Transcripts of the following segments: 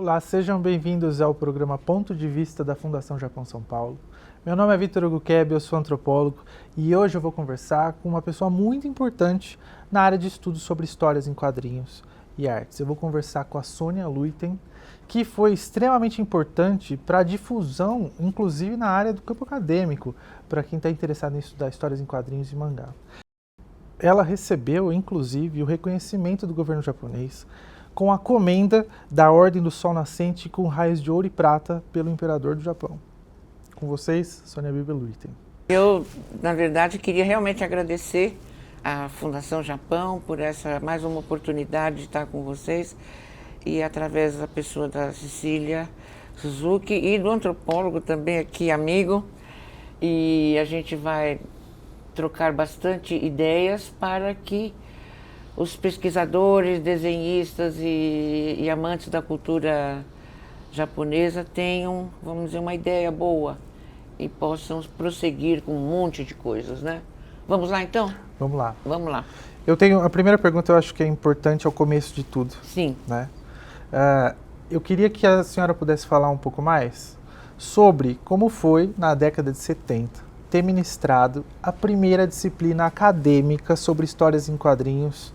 Olá, sejam bem-vindos ao programa Ponto de Vista da Fundação Japão São Paulo. Meu nome é Vitor Hugo Keb, eu sou antropólogo e hoje eu vou conversar com uma pessoa muito importante na área de estudos sobre histórias em quadrinhos e artes. Eu vou conversar com a Sônia Luiten, que foi extremamente importante para a difusão, inclusive na área do campo acadêmico, para quem está interessado em estudar histórias em quadrinhos e mangá. Ela recebeu, inclusive, o reconhecimento do governo japonês com a comenda da Ordem do Sol Nascente com raios de ouro e prata pelo Imperador do Japão. Com vocês, Sônia Luiten. Eu, na verdade, queria realmente agradecer à Fundação Japão por mais uma oportunidade de estar com vocês e através da pessoa da Cecília Suzuki e do antropólogo também aqui, amigo, e a gente vai trocar bastante ideias para que os pesquisadores, desenhistas e amantes da cultura japonesa tenham, vamos dizer, uma ideia boa e possam prosseguir com um monte de coisas, né? Vamos lá, então? Vamos lá. Vamos lá. A primeira pergunta eu acho que é importante ao começo de tudo. Sim. Né? Eu queria que a senhora pudesse falar um pouco mais sobre como foi, na década de 70, ter ministrado a primeira disciplina acadêmica sobre histórias em quadrinhos,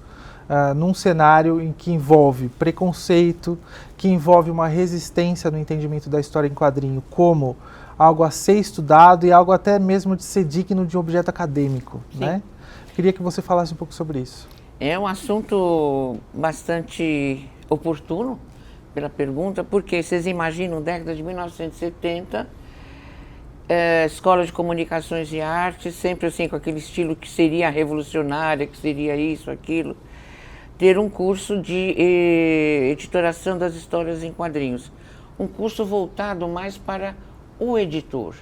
num cenário em que envolve preconceito, que envolve uma resistência no entendimento da história em quadrinho como algo a ser estudado e algo até mesmo de ser digno de objeto acadêmico. Né? Queria que você falasse um pouco sobre isso. É um assunto bastante oportuno pela pergunta, porque vocês imaginam, década de 1970, escola de comunicações e artes, sempre assim com aquele estilo que seria revolucionária, que seria isso, aquilo, ter um curso de editoração das histórias em quadrinhos. Um curso voltado mais para o editor,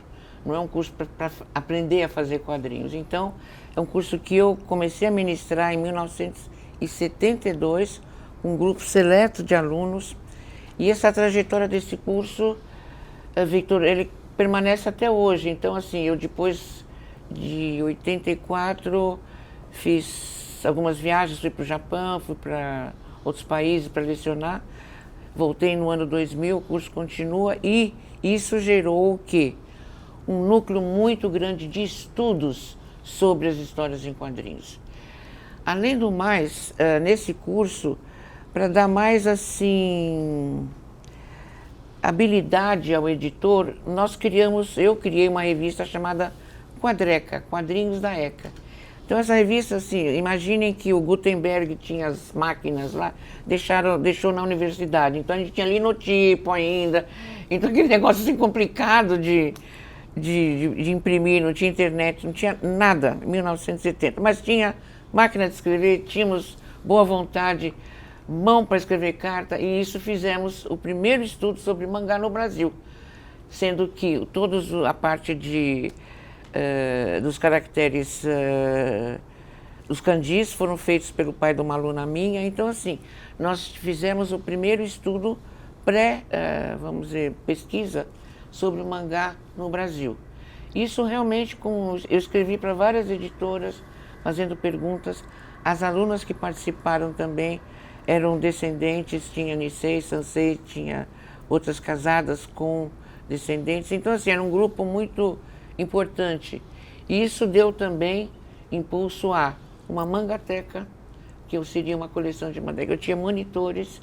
não é um curso para aprender a fazer quadrinhos. Então, é um curso que eu comecei a ministrar em 1972, com um grupo seleto de alunos, e essa trajetória desse curso, Victor, ele permanece até hoje. Então, assim, eu depois de 84 fiz algumas viagens, fui para o Japão, fui para outros países para lecionar, voltei no ano 2000, o curso continua e isso gerou o quê? Um núcleo muito grande de estudos sobre as histórias em quadrinhos. Além do mais, nesse curso, para dar mais assim habilidade ao editor, eu criei uma revista chamada Quadreca, Quadrinhos da ECA. Então essa revista, assim, imaginem que o Gutenberg tinha as máquinas lá, deixou na universidade, então a gente tinha linotipo ainda, então aquele negócio assim complicado de imprimir, não tinha internet, não tinha nada, em 1970, mas tinha máquina de escrever, tínhamos boa vontade, mão para escrever carta, e isso fizemos o primeiro estudo sobre mangá no Brasil, sendo que a parte dos caracteres, os kanjis foram feitos pelo pai de uma aluna minha. Então, assim, nós fizemos o primeiro estudo vamos dizer, pesquisa sobre o mangá no Brasil. Isso realmente, eu escrevi para várias editoras, fazendo perguntas. As alunas que participaram também eram descendentes, tinha Nisei, Sansei, tinha outras casadas com descendentes. Então, assim, era um grupo muito importante. E isso deu também impulso a uma mangateca, que seria uma coleção de mangá. Eu tinha monitores.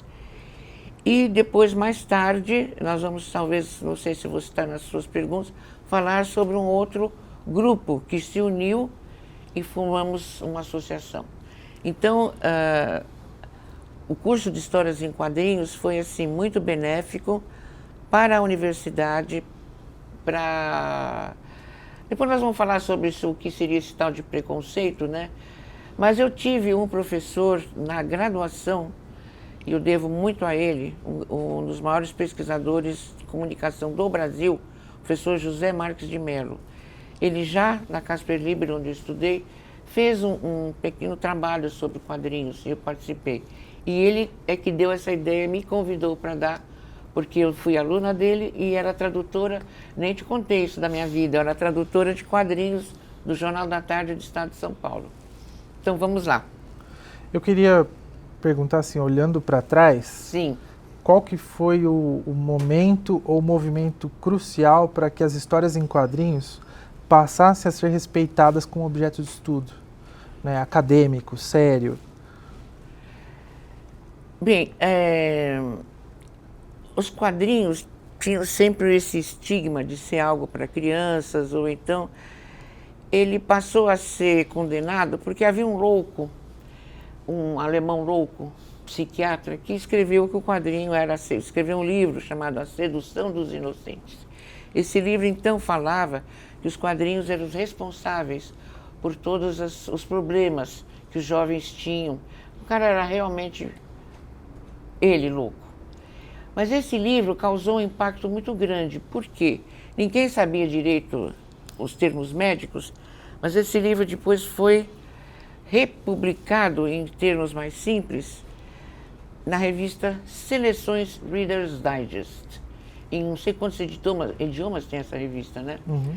E depois, mais tarde, nós vamos, talvez, não sei se você está nas suas perguntas, falar sobre um outro grupo que se uniu e formamos uma associação. Então, o curso de Histórias em Quadrinhos foi, assim, muito benéfico para a universidade, Depois nós vamos falar sobre isso, o que seria esse tal de preconceito, né? Mas eu tive um professor na graduação, e eu devo muito a ele, um dos maiores pesquisadores de comunicação do Brasil, o professor José Marques de Mello. Ele já, na Casper Liber, onde eu estudei, fez um pequeno trabalho sobre quadrinhos, e eu participei. E ele é que deu essa ideia, me convidou para dar, porque eu fui aluna dele e era tradutora, nem te contei isso da minha vida, eu era tradutora de quadrinhos do Jornal da Tarde do Estado de São Paulo. Então vamos lá. Eu queria perguntar assim, olhando para trás, sim, qual que foi o momento ou movimento crucial para que as histórias em quadrinhos passassem a ser respeitadas como objeto de estudo, né, acadêmico, sério? Bem, os quadrinhos tinham sempre esse estigma de ser algo para crianças, ou então ele passou a ser condenado porque havia um louco, um alemão louco, psiquiatra, que escreveu que o quadrinho era, escreveu um livro chamado A Sedução dos Inocentes. Esse livro, então, falava que os quadrinhos eram os responsáveis por todos os problemas que os jovens tinham. O cara era realmente ele louco. Mas esse livro causou um impacto muito grande. Por quê? Ninguém sabia direito os termos médicos, mas esse livro depois foi republicado em termos mais simples na revista Seleções Reader's Digest. Em não sei quantos idiomas tem essa revista, né? Uhum.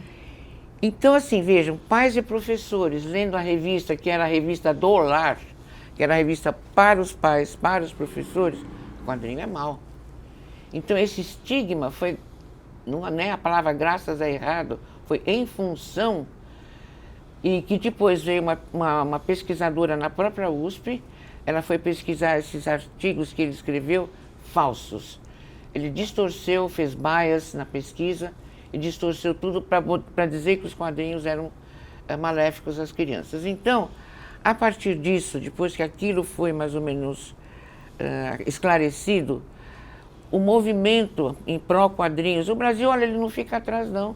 Então, assim, vejam, pais e professores lendo a revista, que era a revista do lar, que era a revista para os pais, para os professores, o quadrinho é mau. Então, esse estigma foi, não é a palavra graças é errado, foi em função, e que depois veio uma pesquisadora na própria USP, ela foi pesquisar esses artigos que ele escreveu, falsos. Ele distorceu, fez bias na pesquisa, e distorceu tudo para dizer que os quadrinhos eram maléficos às crianças. Então, a partir disso, depois que aquilo foi mais ou menos esclarecido, o movimento em pró-quadrinhos, o Brasil, olha, ele não fica atrás, não.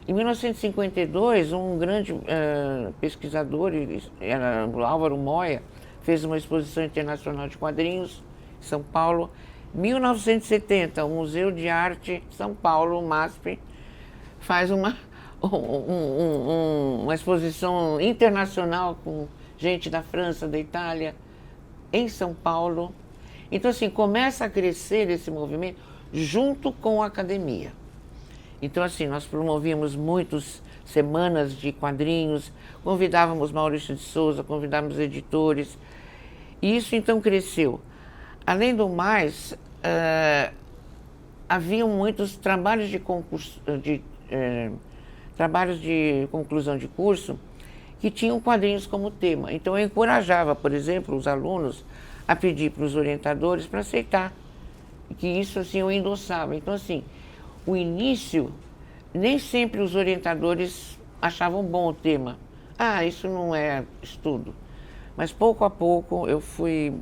Em 1952, um grande pesquisador, era o Álvaro Moya, fez uma exposição internacional de quadrinhos em São Paulo. Em 1970, o Museu de Arte São Paulo, o MASP, faz uma exposição internacional com gente da França, da Itália, em São Paulo. Então, assim, começa a crescer esse movimento junto com a academia. Então, assim, nós promovíamos muitas semanas de quadrinhos, convidávamos Maurício de Souza, convidávamos editores, e isso, então, cresceu. Além do mais, haviam muitos trabalhos de concurso, trabalhos de conclusão de curso que tinham quadrinhos como tema. Então, eu encorajava, por exemplo, os alunos a pedir para os orientadores para aceitar, que isso, assim, eu endossava. Então, assim, o início, nem sempre os orientadores achavam bom o tema. Ah, isso não é estudo. Mas, pouco a pouco, eu fui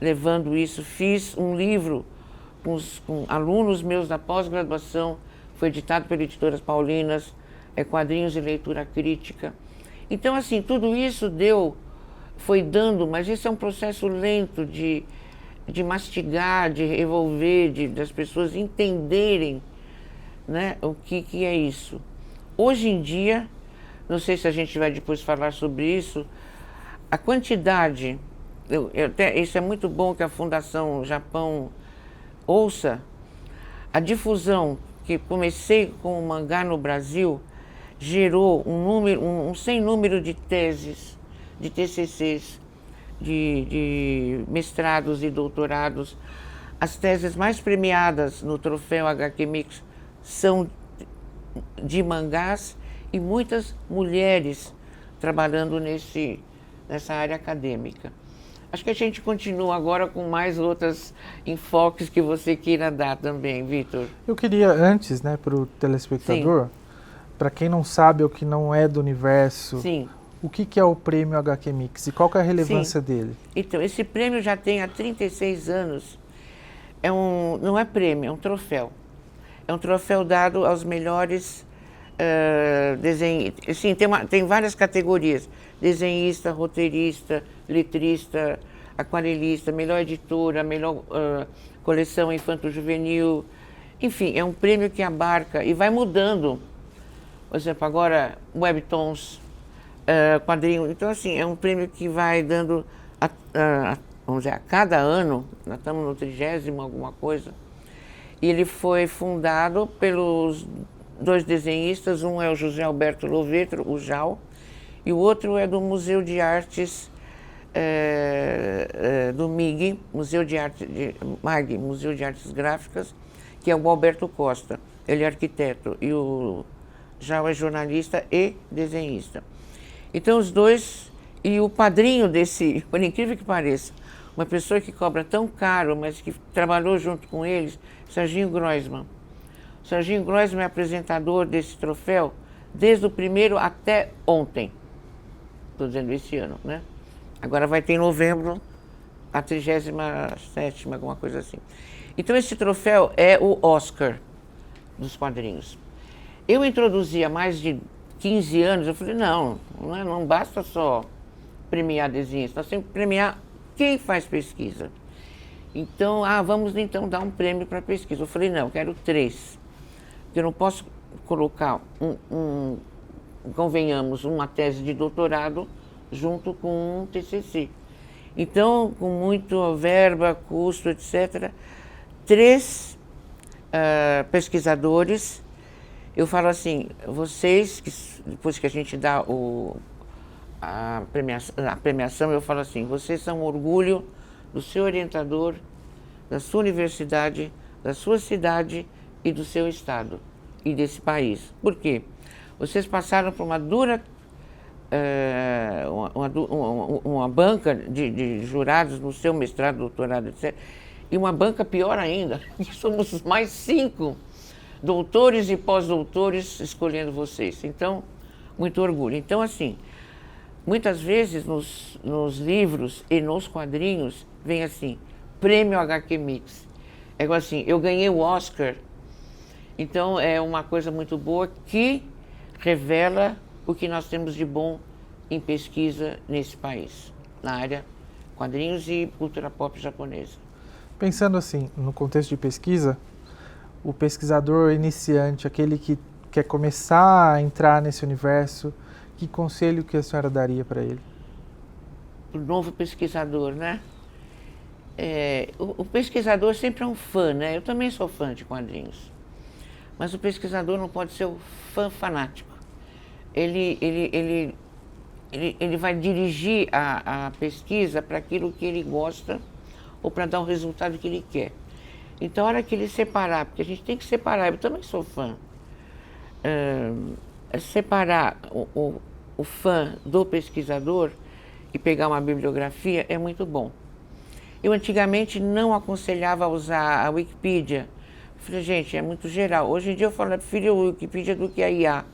levando isso, fiz um livro com alunos meus da pós-graduação, foi editado pela Editoras Paulinas, quadrinhos de leitura crítica. Então, assim, tudo isso foi dando, mas isso é um processo lento de mastigar, de revolver, das pessoas entenderem, né, o que é isso. Hoje em dia, não sei se a gente vai depois falar sobre isso, a quantidade, isso é muito bom que a Fundação Japão ouça, a difusão que comecei com o mangá no Brasil gerou um sem número de teses, de TCCs, de mestrados e doutorados. As teses mais premiadas no troféu HQ Mix são de mangás e muitas mulheres trabalhando nessa área acadêmica. Acho que a gente continua agora com mais outros enfoques que você queira dar também, Vitor. Eu queria antes, né, para o telespectador, para quem não sabe ou que não é do universo, sim, o que é o prêmio HQ Mix e qual que é a relevância sim dele? Então, esse prêmio já tem há 36 anos. Não é prêmio, é um troféu. É um troféu dado aos melhores desenhistas. Sim, tem várias categorias. Desenhista, roteirista, letrista, aquarelista, melhor editora, melhor coleção infanto-juvenil. Enfim, é um prêmio que abarca e vai mudando. Por exemplo, agora, webtoons, quadrinho. Então, assim, é um prêmio que vai dando, vamos dizer, a cada ano, nós estamos no 30º alguma coisa, e ele foi fundado pelos 2 desenhistas, um é o José Alberto Lovetro, o Jal, e o outro é do Museu de Artes do MIG, Museu de Artes Gráficas, que é o Alberto Costa. Ele é arquiteto e o João é jornalista e desenhista. Então os dois, e o padrinho desse, por incrível que pareça, uma pessoa que cobra tão caro, mas que trabalhou junto com eles, Serginho Groisman. Serginho Groisman é apresentador desse troféu desde o primeiro até ontem. Estou dizendo esse ano, né? Agora vai ter em novembro a 37ª, alguma coisa assim. Então esse troféu é o Oscar dos quadrinhos. Eu introduzi há mais de 15 anos, eu falei, não basta só premiar desenhos, nós temos que premiar quem faz pesquisa. Então, vamos então dar um prêmio para pesquisa. Eu falei, não, eu quero 3. Porque eu não posso colocar, convenhamos, uma tese de doutorado junto com um TCC. Então, com muito verba, custo, etc., 3 pesquisadores, eu falo assim, vocês, depois que a gente dá a premiação, eu falo assim, vocês são um orgulho do seu orientador, da sua universidade, da sua cidade e do seu estado e desse país. Por quê? Vocês passaram por uma dura, uma banca de jurados no seu mestrado, doutorado, etc., e uma banca pior ainda, que somos mais 5 doutores e pós-doutores escolhendo vocês. Então, muito orgulho. Então, assim, muitas vezes nos livros e nos quadrinhos vem assim, Prêmio HQ Mix. É igual assim, eu ganhei o Oscar, então é uma coisa muito boa que revela o que nós temos de bom em pesquisa nesse país, na área quadrinhos e cultura pop japonesa. Pensando assim, no contexto de pesquisa, o pesquisador iniciante, aquele que quer começar a entrar nesse universo, que conselho que a senhora daria para ele? O novo pesquisador, né? O pesquisador sempre é um fã, né? Eu também sou fã de quadrinhos. Mas o pesquisador não pode ser o fã fanático. Ele vai dirigir a pesquisa para aquilo que ele gosta ou para dar o resultado que ele quer. Então, a hora que ele separar, porque a gente tem que separar, eu também sou fã, separar o fã do pesquisador e pegar uma bibliografia é muito bom. Eu antigamente não aconselhava a usar a Wikipedia. Eu falei, gente, é muito geral. Hoje em dia eu falo, eu prefiro a Wikipedia do que a IA.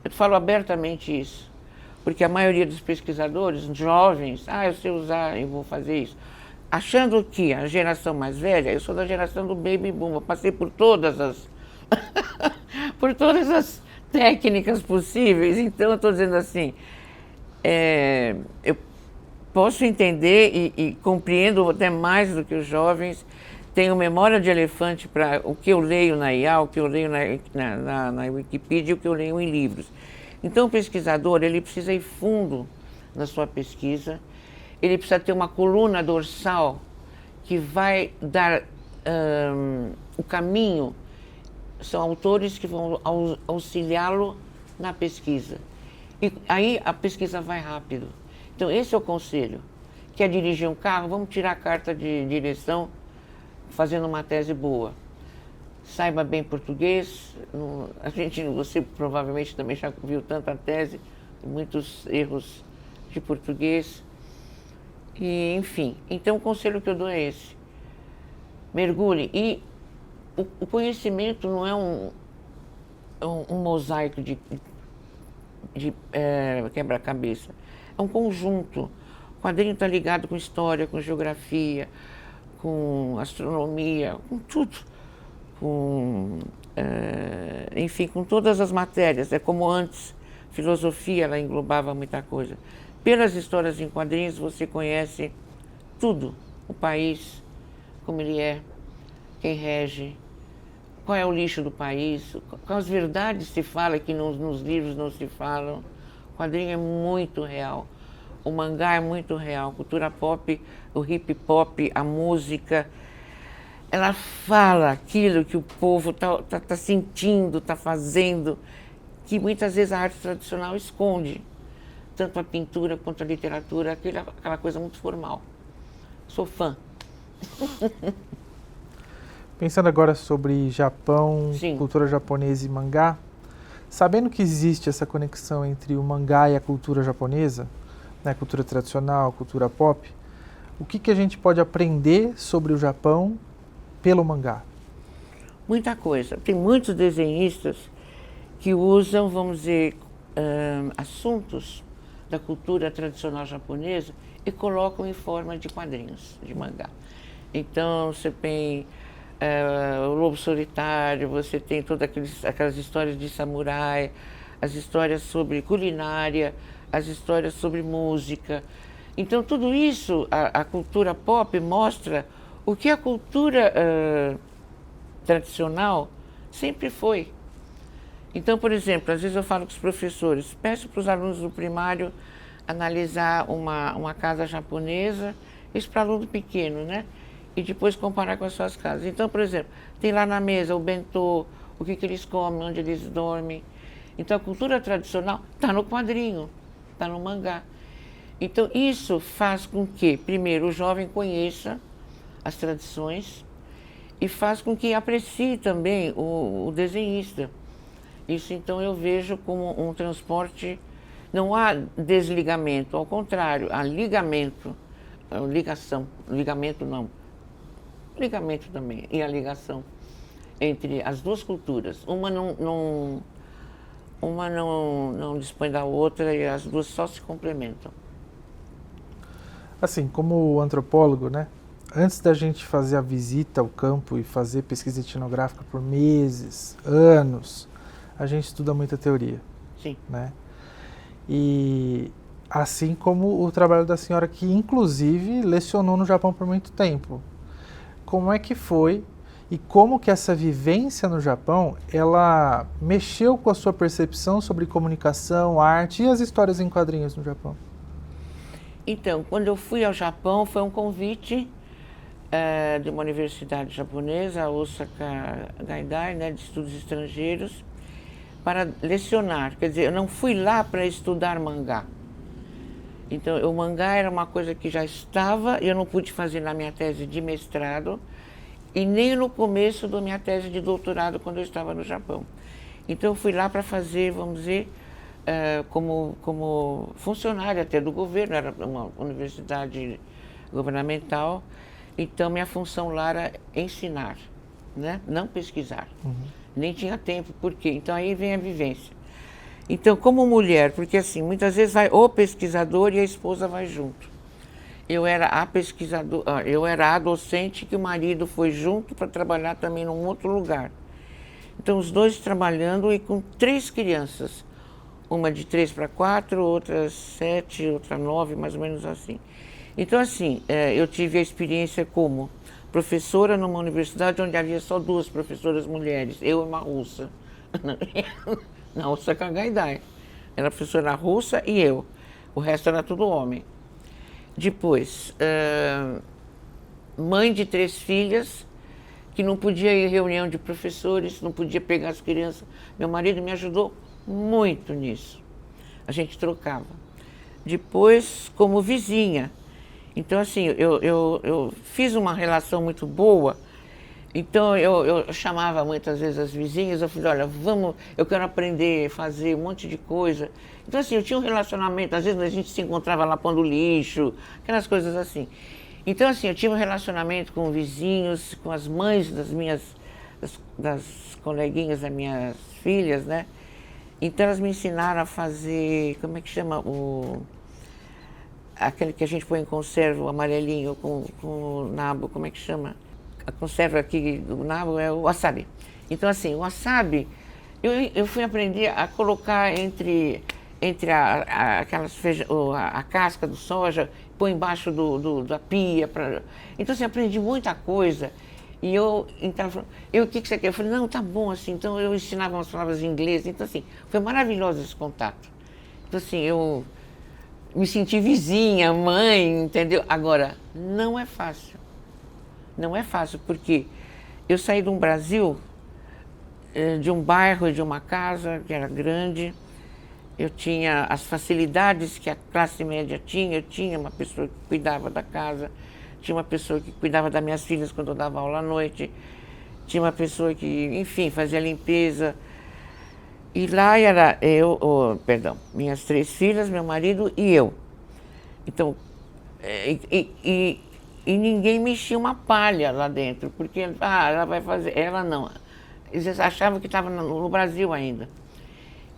Eu falo abertamente isso. Porque a maioria dos pesquisadores, jovens, eu sei usar, eu vou fazer isso. Achando que a geração mais velha, eu sou da geração do Baby Boom, eu passei por todas as por todas as técnicas possíveis, então eu estou dizendo assim, eu posso entender e compreendo até mais do que os jovens, tenho memória de elefante para o que eu leio na IA, o que eu leio na Wikipedia e o que eu leio em livros. Então o pesquisador, ele precisa ir fundo na sua pesquisa, ele precisa ter uma coluna dorsal que vai dar o caminho. São autores que vão auxiliá-lo na pesquisa. E aí a pesquisa vai rápido. Então esse é o conselho. Quer dirigir um carro? Vamos tirar a carta de direção fazendo uma tese boa. Saiba bem português. Você provavelmente também já viu tanta tese, muitos erros de português. E, enfim, então o conselho que eu dou é esse. Mergulhe. E o conhecimento não é um mosaico de quebra-cabeça. É um conjunto. O quadrinho está ligado com história, com geografia, com astronomia, com tudo. Enfim, com todas as matérias. É como antes, filosofia, ela englobava muita coisa. Pelas histórias em quadrinhos, você conhece tudo. O país, como ele é, quem rege, qual é o lixo do país, quais verdades se fala que nos livros não se falam. O quadrinho é muito real. O mangá é muito real. A cultura pop, o hip hop, a música, ela fala aquilo que o povo tá sentindo, está fazendo, que muitas vezes a arte tradicional esconde. tanto a pintura quanto a literatura, aquela coisa muito formal. Sou fã. Pensando agora sobre Japão, Sim. cultura japonesa e mangá, sabendo que existe essa conexão entre o mangá e a cultura japonesa, né, cultura tradicional, cultura pop, o que a gente pode aprender sobre o Japão pelo mangá? Muita coisa. Tem muitos desenhistas que usam, vamos dizer, assuntos da cultura tradicional japonesa e colocam em forma de quadrinhos, de mangá. Então, você tem o Lobo Solitário, você tem todas aquelas histórias de samurai, as histórias sobre culinária, as histórias sobre música. Então, tudo isso, a cultura pop mostra o que a cultura tradicional sempre foi. Então, por exemplo, às vezes eu falo com os professores, peço para os alunos do primário analisar uma casa japonesa, isso para aluno pequeno, né? E depois comparar com as suas casas. Então, por exemplo, tem lá na mesa o bentô, o que eles comem, onde eles dormem. Então, a cultura tradicional está no quadrinho, está no mangá. Então, isso faz com que, primeiro, o jovem conheça as tradições e faz com que aprecie também o desenhista. Isso, então, eu vejo como um transporte. Não há desligamento, ao contrário, há ligamento, ligação, ligamento não, ligamento também, e a ligação entre as duas culturas. Uma não dispõe da outra e as duas só se complementam. Assim, como antropólogo, né? Antes da gente fazer a visita ao campo e fazer pesquisa etnográfica por meses, anos, a gente estuda muita teoria. Sim. Né? E assim como o trabalho da senhora, que inclusive lecionou no Japão por muito tempo. Como é que foi e como que essa vivência no Japão, ela mexeu com a sua percepção sobre comunicação, arte e as histórias em quadrinhos no Japão? Então, quando eu fui ao Japão, foi um convite de uma universidade japonesa, a Osaka Gaidai, né, de estudos estrangeiros, para lecionar. Quer dizer, eu não fui lá para estudar mangá. Então, o mangá era uma coisa que já estava, eu não pude fazer na minha tese de mestrado e nem no começo da minha tese de doutorado, quando eu estava no Japão. Então, eu fui lá para fazer, vamos dizer, como funcionária até do governo, era uma universidade governamental, então minha função lá era ensinar, né? Não pesquisar. Nem tinha tempo, por quê? Então aí vem a vivência. Então, como mulher, porque assim, muitas vezes vai o pesquisador e a esposa vai junto. Eu era a pesquisadora, eu era a docente que o marido foi junto para trabalhar também num outro lugar. Então, os dois trabalhando e com 3 crianças. Uma de 3 para 4, outra 7, outra 9, mais ou menos assim. Então, assim, eu tive a experiência como professora numa universidade onde havia só 2 professoras mulheres, eu e uma russa, na Osaka Gaidai. Era a professora russa e eu, o resto era tudo homem. Depois, mãe de 3 filhas, que não podia ir em reunião de professores, não podia pegar as crianças. Meu marido me ajudou muito nisso. A gente trocava. Depois, como vizinha. Então, assim, eu fiz uma relação muito boa. Então, eu chamava muitas vezes as vizinhas, eu falei, olha, vamos, eu quero aprender a fazer um monte de coisa. Então, assim, eu tinha um relacionamento, às vezes a gente se encontrava lá pondo lixo, aquelas coisas assim. Então, assim, eu tinha um relacionamento com vizinhos, com as mães das coleguinhas das minhas filhas, né? Então, elas me ensinaram a fazer, como é que chama? Aquele que a gente põe em conserva, o amarelinho com o nabo, como é que chama? A conserva aqui do nabo é o wasabi. Então, assim, o wasabi, eu fui aprender a colocar entre a casca do soja, pôr embaixo da pia. Então, assim, aprendi muita coisa. E eu entrava, o que você quer? Eu falei, não, tá bom, assim. Então, eu ensinava umas palavras em inglês. Então, assim, foi maravilhoso esse contato. Então, assim, eu me senti vizinha, mãe, entendeu? Agora, não é fácil. Não é fácil, porque eu saí de um Brasil, de um bairro e de uma casa que era grande, eu tinha as facilidades que a classe média tinha, eu tinha uma pessoa que cuidava da casa, tinha uma pessoa que cuidava das minhas filhas quando eu dava aula à noite, tinha uma pessoa que, enfim, fazia limpeza. E lá era eu, minhas 3 filhas, meu marido e eu. Então, e ninguém mexia uma palha lá dentro, porque, ela vai fazer, ela não. Eles achavam que estava no Brasil ainda.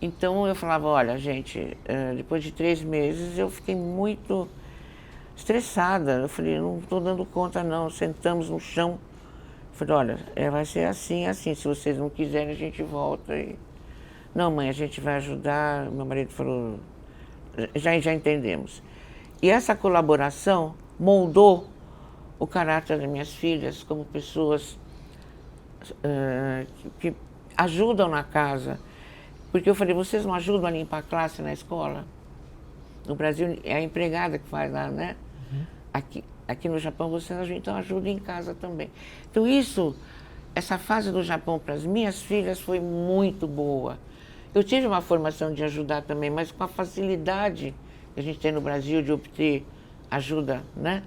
Então eu falava, olha, gente, depois de 3 meses eu fiquei muito estressada. Eu falei, não estou dando conta não, sentamos no chão. Eu falei, olha, vai ser assim, assim, se vocês não quiserem a gente volta. Não, mãe, a gente vai ajudar. Meu marido falou, já entendemos. E essa colaboração moldou o caráter das minhas filhas como pessoas que ajudam na casa. Porque eu falei, vocês não ajudam a limpar a classe na escola? No Brasil é a empregada que faz lá, né? Uhum. Aqui no Japão vocês então ajudam em casa também. Então essa fase do Japão para as minhas filhas foi muito boa. Eu tive uma formação de ajudar também, mas com a facilidade que a gente tem no Brasil de obter ajuda, né?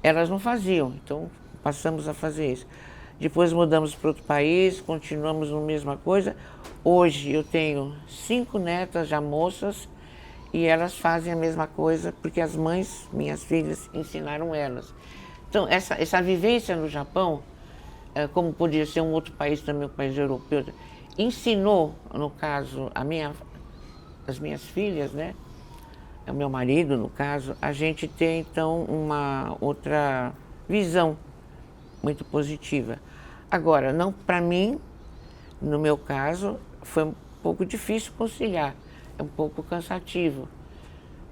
Elas não faziam, então passamos a fazer isso. Depois mudamos para outro país, continuamos na mesma coisa. Hoje eu tenho 5 netas já moças e elas fazem a mesma coisa porque as mães, minhas filhas, ensinaram elas. Então, essa vivência no Japão, como podia ser um outro país também, um país europeu, ensinou, no caso, as minhas filhas, né? O meu marido, no caso, a gente ter, então, uma outra visão muito positiva. Agora, não para mim, no meu caso, foi um pouco difícil conciliar, é um pouco cansativo,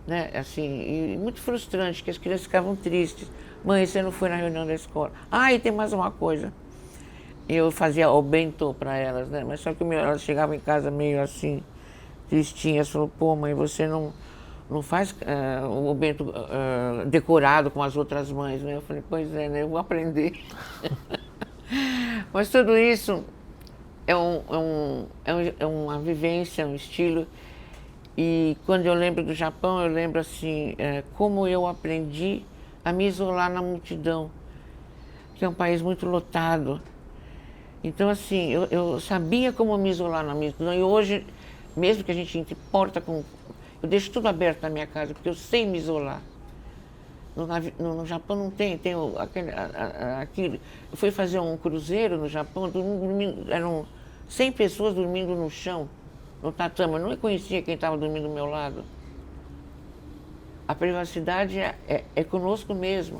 né? Assim, e muito frustrante, que as crianças ficavam tristes. Mãe, você não foi na reunião da escola. E tem mais uma coisa. Eu fazia o bentô para elas, né? Mas só que elas chegavam em casa meio assim, tristinhas, falou, pô, mãe, você não faz o bento decorado com as outras mães, né? Eu falei, pois é, né? Eu vou aprender. Mas tudo isso é uma vivência, um estilo. E quando eu lembro do Japão, eu lembro assim, como eu aprendi a me isolar na multidão, que é um país muito lotado. Então, assim, eu sabia como me isolar na multidão. E hoje, mesmo que a gente importa com... Eu deixo tudo aberto na minha casa, porque eu sei me isolar. No Japão não tem aquilo. Eu fui fazer um cruzeiro no Japão, eram 100 pessoas dormindo no chão, no tatame. Eu não conhecia quem estava dormindo do meu lado. A privacidade é conosco mesmo.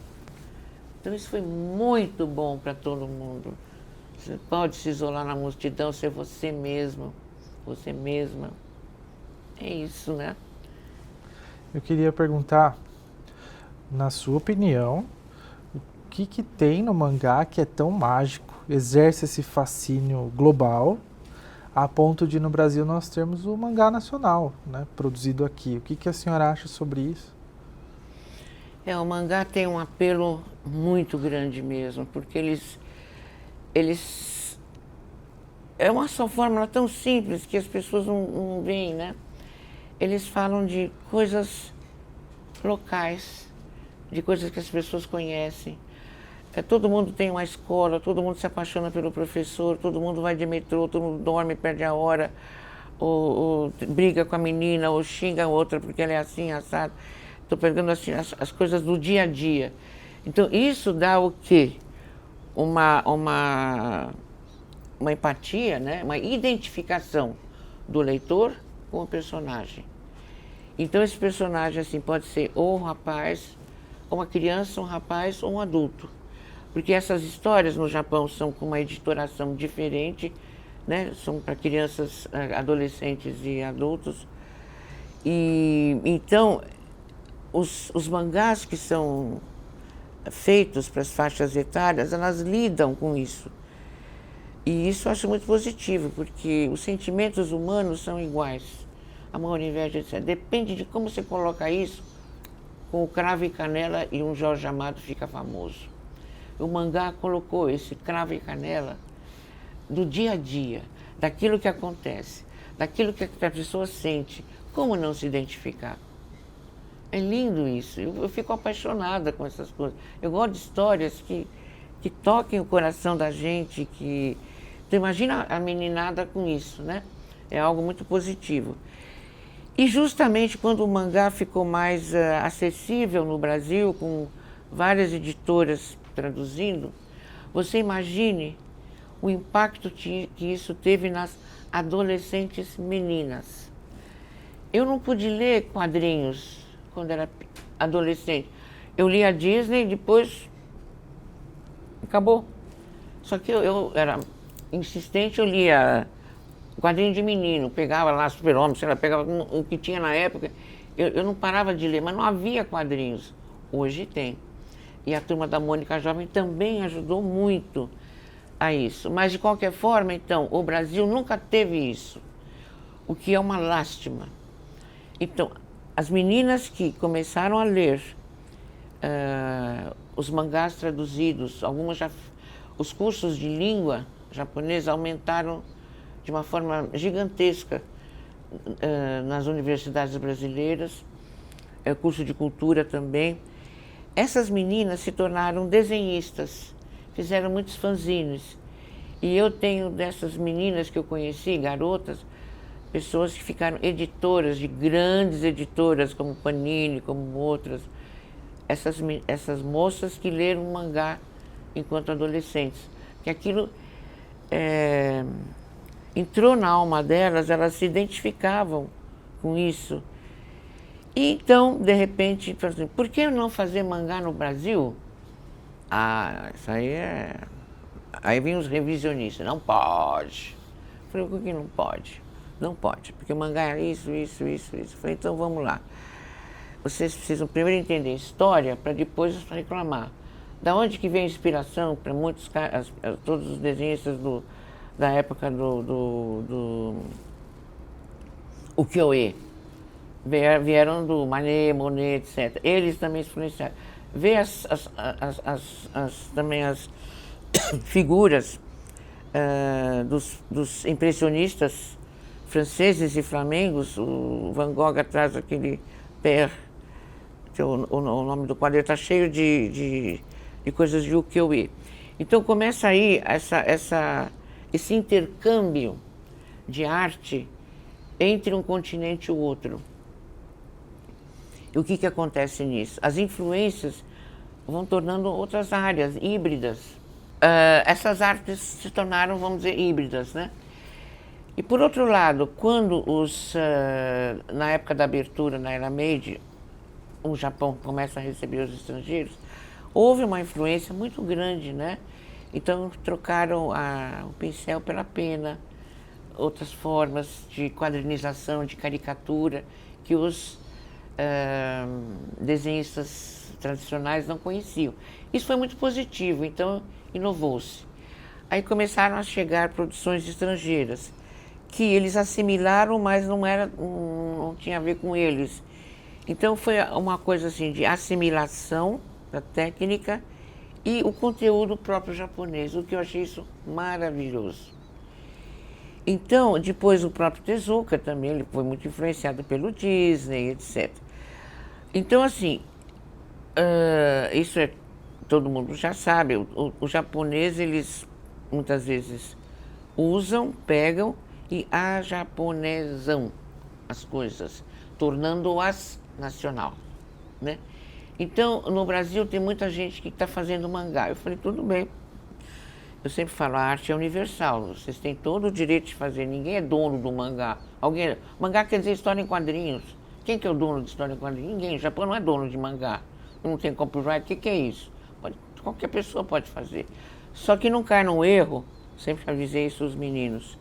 Então isso foi muito bom para todo mundo. Você pode se isolar na multidão, ser você mesmo, você mesma. É isso, né? Eu queria perguntar, na sua opinião, o que tem no mangá que é tão mágico, exerce esse fascínio global, a ponto de no Brasil nós termos o mangá nacional, né, produzido aqui. O que a senhora acha sobre isso? O mangá tem um apelo muito grande mesmo, porque eles é uma só fórmula tão simples que as pessoas não veem, né? Eles falam de coisas locais, de coisas que as pessoas conhecem. Todo mundo tem uma escola, todo mundo se apaixona pelo professor, todo mundo vai de metrô, todo mundo dorme, perde a hora, ou briga com a menina, ou xinga a outra porque ela é assim, assado. Estou pegando assim, as coisas do dia a dia. Então, isso dá o quê? Uma empatia, né? Uma identificação do leitor com o personagem. Então, esse personagem assim, pode ser ou um rapaz, ou uma criança, um rapaz ou um adulto. Porque essas histórias no Japão são com uma editoração diferente, né? São para crianças, adolescentes e adultos. E então, os mangás que são feitos para as faixas etárias, elas lidam com isso. E isso eu acho muito positivo, porque os sentimentos humanos são iguais. Amor, inveja, etc. Depende de como você coloca isso, com o cravo e canela e um Jorge Amado fica famoso. O mangá colocou esse cravo e canela do dia a dia, daquilo que acontece, daquilo que a pessoa sente, Como não se identificar? É lindo isso, eu fico apaixonada com essas coisas. Eu gosto de histórias que toquem o coração da gente, que... Então imagina a meninada com isso, né? É algo muito positivo. E justamente quando o mangá ficou mais acessível no Brasil, com várias editoras traduzindo, você imagine o impacto que isso teve nas adolescentes meninas. Eu não pude ler quadrinhos quando era adolescente. Eu li a Disney e depois acabou. Só que eu era insistente, eu lia quadrinho de menino, pegava lá Super-Homem, sei lá, pegava o que tinha na época. Eu não parava de ler, mas não havia quadrinhos. Hoje tem. E a Turma da Mônica Jovem também ajudou muito a isso. Mas, de qualquer forma, então, o Brasil nunca teve isso, o que é uma lástima. Então, as meninas que começaram a ler os mangás traduzidos, algumas já... Os cursos de língua japonesa aumentaram de uma forma gigantesca nas universidades brasileiras, curso de cultura também. Essas meninas se tornaram desenhistas, fizeram muitos fanzines. E eu tenho dessas meninas que eu conheci, garotas, pessoas que ficaram editoras, de grandes editoras, como Panini, como outras. Essas moças que leram mangá enquanto adolescentes. Que aquilo entrou na alma delas, elas se identificavam com isso. E então, de repente, assim, por que não fazer mangá no Brasil? Ah, isso aí é... Aí vem os revisionistas, não pode. Eu falei, por que não pode? Não pode, porque o mangá é isso. Eu falei, então vamos lá. Vocês precisam primeiro entender história para depois reclamar. Da onde que vem a inspiração para muitos caras, todos os desenhistas da época do ukiyo-e? Vieram do Manet, Monet, etc. Eles também influenciaram. Vê também as figuras dos impressionistas franceses e flamengos. O Van Gogh atrás daquele Père, que o nome do quadro está cheio de coisas de ukiyo-e. Então começa aí esse intercâmbio de arte entre um continente e o outro. E o que acontece nisso? As influências vão tornando outras áreas híbridas. Essas artes se tornaram, vamos dizer, híbridas, né? E por outro lado, quando na época da abertura, na Era Meiji, o Japão começa a receber os estrangeiros, houve uma influência muito grande, né? Então trocaram o pincel pela pena, outras formas de quadrinização, de caricatura, que os desenhistas tradicionais não conheciam. Isso foi muito positivo, então inovou-se. Aí começaram a chegar produções estrangeiras, que eles assimilaram, mas não tinha a ver com eles. Então foi uma coisa assim de assimilação da técnica e o conteúdo próprio japonês, o que eu achei isso maravilhoso. Então, depois o próprio Tezuka também, ele foi muito influenciado pelo Disney, etc. Então, assim, isso todo mundo já sabe, o japonês, eles muitas vezes usam, pegam e ajaponesam as coisas, tornando-as nacional, né? Então, no Brasil tem muita gente que está fazendo mangá. Eu falei, tudo bem. Eu sempre falo, a arte é universal, vocês têm todo o direito de fazer, ninguém é dono do mangá. Mangá quer dizer história em quadrinhos. Quem que é o dono de história em quadrinhos? Ninguém, o Japão não é dono de mangá. Não tem copyright, o que é isso? Qualquer pessoa pode fazer. Só que não cai num erro, sempre avisei isso aos meninos,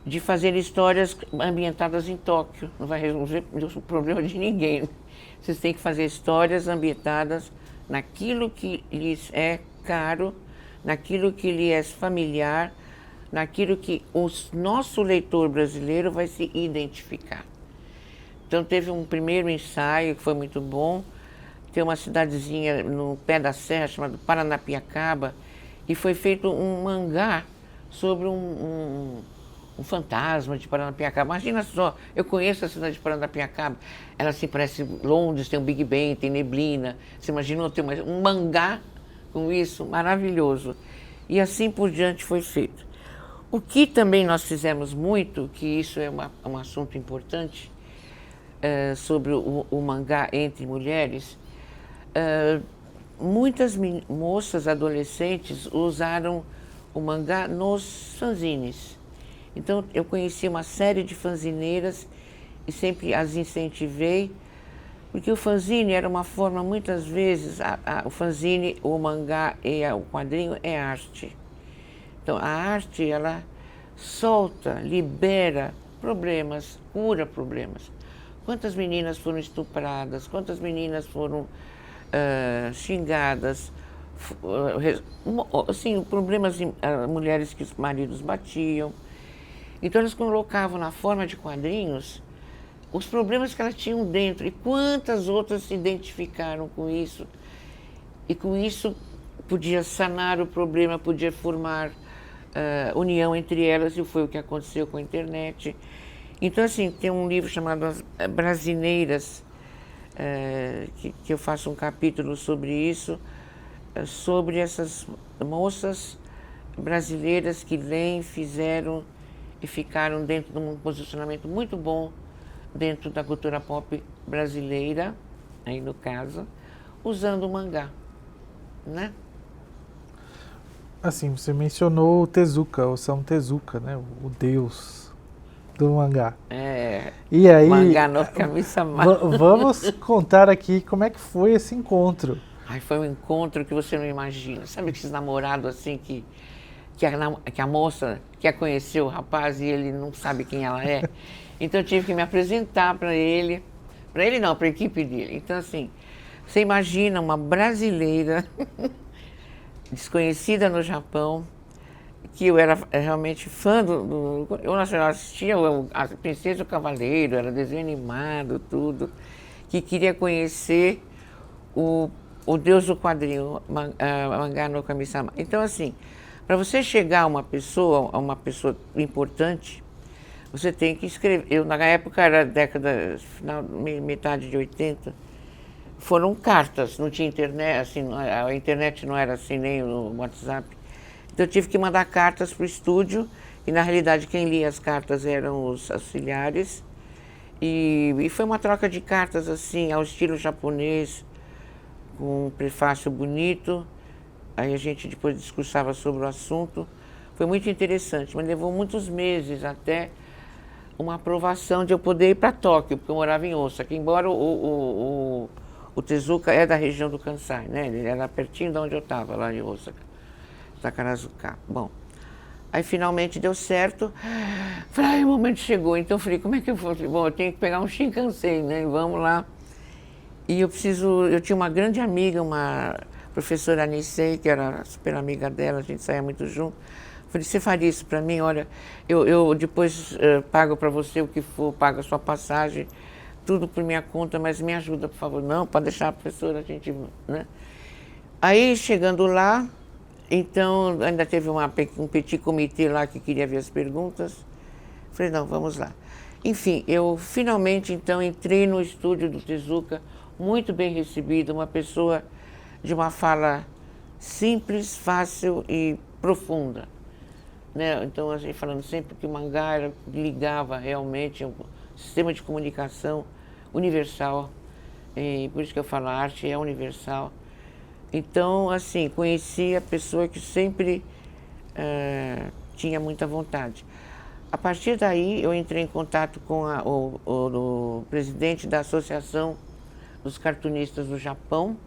de fazer histórias ambientadas em Tóquio. Não vai resolver o problema de ninguém. Vocês têm que fazer histórias ambientadas naquilo que lhes é caro, naquilo que lhe é familiar, naquilo que o nosso leitor brasileiro vai se identificar. Então teve um primeiro ensaio que foi muito bom, tem uma cidadezinha no pé da serra chamada Paranapiacaba, e foi feito um mangá sobre um um fantasma de Paranapiacaba. Imagina só, eu conheço a cidade de Paranapiacaba, ela assim parece Londres, tem um Big Ben, tem neblina. Você imaginou ter um mangá com isso? Maravilhoso. E assim por diante foi feito. O que também nós fizemos muito, que isso é um assunto importante, sobre o mangá entre mulheres, muitas moças adolescentes usaram o mangá nos fanzines. Então, eu conheci uma série de fanzineiras e sempre as incentivei, porque o fanzine era uma forma, muitas vezes, o fanzine, o mangá e o quadrinho é arte. Então, a arte, ela solta, libera problemas, cura problemas. Quantas meninas foram estupradas, quantas meninas foram xingadas, assim, problemas de mulheres que os maridos batiam. Então eles colocavam na forma de quadrinhos os problemas que elas tinham dentro e quantas outras se identificaram com isso. E com isso podia sanar o problema, podia formar união entre elas, e foi o que aconteceu com a internet. Então, assim, tem um livro chamado As Brasineiras, que eu faço um capítulo sobre isso, sobre essas moças brasileiras que leem, fizeram e ficaram dentro de um posicionamento muito bom dentro da cultura pop brasileira, aí no caso, usando o mangá, né? Assim, você mencionou o Tezuka, o Osamu Tezuka, né? O deus do mangá. E aí, Mangá no Kami-sama. Vamos contar aqui como é que foi esse encontro. Ai, foi um encontro que você não imagina. Sabe esses namorados assim que a moça quer conhecer o rapaz e ele não sabe quem ela é? Então eu tive que me apresentar para ele não, para a equipe dele. Então assim, você imagina uma brasileira desconhecida no Japão, que eu era realmente fã eu assistia a Princesa e o Cavaleiro, era desenho animado, tudo, que queria conhecer o deus do quadrinho, Mangá no Kami-sama. Então, assim, para você chegar a uma pessoa importante, você tem que escrever. Eu, na época, era final, metade de 80, foram cartas, não tinha internet, assim, a internet não era assim, nem o WhatsApp. Então, eu tive que mandar cartas para o estúdio, e, na realidade, quem lia as cartas eram os auxiliares. E foi uma troca de cartas, assim, ao estilo japonês, com um prefácio bonito. Aí a gente depois discursava sobre o assunto. Foi muito interessante, mas levou muitos meses até uma aprovação de eu poder ir para Tóquio, porque eu morava em Osaka. Embora o Tezuka é da região do Kansai, né? Ele era pertinho de onde eu estava, lá em Osaka, Takarazuka. Bom, aí finalmente deu certo. Falei, o momento chegou. Então eu falei, como é que eu vou? Bom, eu tenho que pegar um Shinkansen, né? Vamos lá. E eu tinha uma grande amiga, uma professora Anisei, que era super amiga dela, a gente saía muito junto. Falei, você faria isso para mim? Olha, eu depois pago para você o que for, pago a sua passagem, tudo por minha conta, mas me ajuda, por favor. Não, pode deixar a professora, a gente, né? Aí, chegando lá, então, ainda teve um petit comitê lá que queria ver as perguntas. Falei, não, vamos lá. Enfim, eu finalmente, então, entrei no estúdio do Tezuka, muito bem recebido, uma pessoa de uma fala simples, fácil e profunda, né? Então, assim, falando sempre que o mangá ligava realmente a um sistema de comunicação universal, e por isso que eu falo, a arte é universal. Então, assim, conheci a pessoa que sempre tinha muita vontade. A partir daí, eu entrei em contato com o presidente da Associação dos Cartunistas do Japão.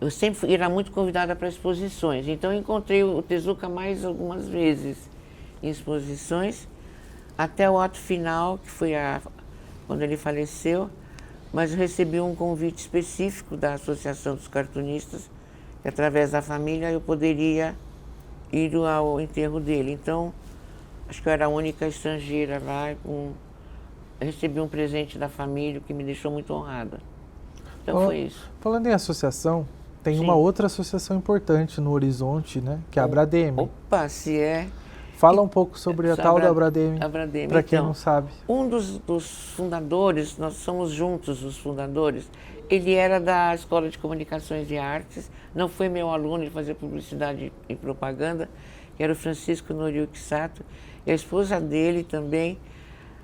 Eu sempre era muito convidada para exposições, então eu encontrei o Tezuka mais algumas vezes em exposições, até o ato final, que foi quando ele faleceu, mas eu recebi um convite específico da Associação dos Cartunistas, que através da família eu poderia ir ao enterro dele. Então, acho que eu era a única estrangeira lá, eu recebi um presente da família que me deixou muito honrada. Então foi isso. Falando em associação, tem Sim. uma outra associação importante no horizonte, né? Que é a Abrademe. Opa, se é. Fala um pouco sobre a tal da Abrademe, para quem não sabe. Um dos fundadores, nós somos juntos os fundadores, ele era da Escola de Comunicações e Artes, não foi meu aluno de fazer publicidade e propaganda, que era o Francisco Noriuki Sato, e a esposa dele também,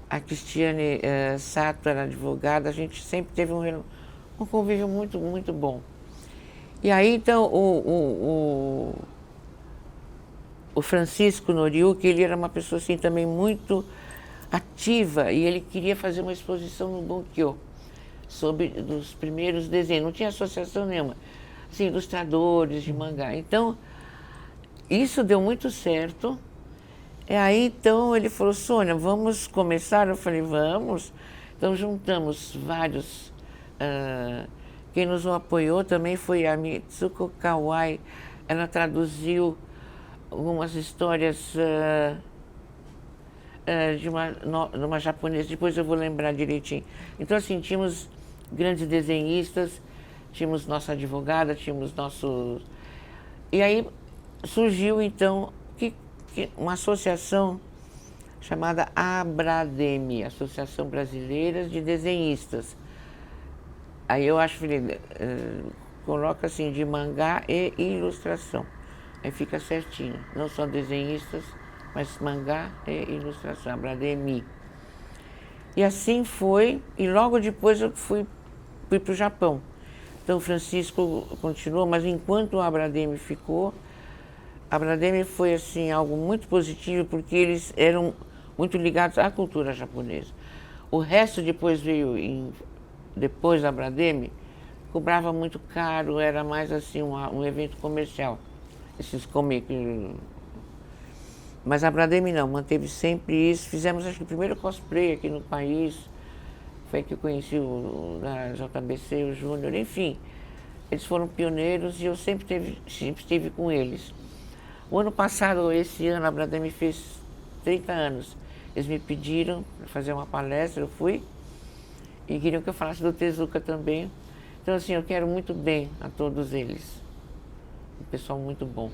a Cristiane Sato, era advogada, a gente sempre teve um convívio muito, muito bom. E aí, então, o Francisco Noriuki, ele era uma pessoa assim também muito ativa, e ele queria fazer uma exposição no Bunkyo, sobre dos primeiros desenhos, não tinha associação nenhuma, assim, ilustradores de mangá. Então, isso deu muito certo. E aí, então, ele falou, Sônia, vamos começar? Eu falei, vamos. Então, juntamos vários. Quem nos apoiou também foi a Mitsuko Kawai. Ela traduziu algumas histórias de uma japonesa, depois eu vou lembrar direitinho. Então, assim, tínhamos grandes desenhistas, tínhamos nossa advogada, tínhamos nosso... E aí surgiu, então, uma associação chamada Abrademe, Associação Brasileira de Desenhistas. Aí eu acho que coloca assim, de mangá e ilustração. Aí fica certinho, não só desenhistas, mas mangá e ilustração, Abrademe. E assim foi, e logo depois eu fui para o Japão. Então o Francisco continuou, mas enquanto o Abrademe ficou, a Abrademe foi assim, algo muito positivo, porque eles eram muito ligados à cultura japonesa. O resto depois veio, depois da Abrademe, cobrava muito caro, era mais assim um evento comercial. Esses Mas a Abrademe não, manteve sempre isso. Fizemos, acho que o primeiro cosplay aqui no país, foi que eu conheci o da JBC, o Júnior, enfim. Eles foram pioneiros e eu sempre estive com eles. O ano passado, esse ano, a Abrademe fez 30 anos. Eles me pediram para fazer uma palestra, eu fui, e queriam que eu falasse do Tezuka também. Então, assim, eu quero muito bem a todos eles. Um pessoal muito bom.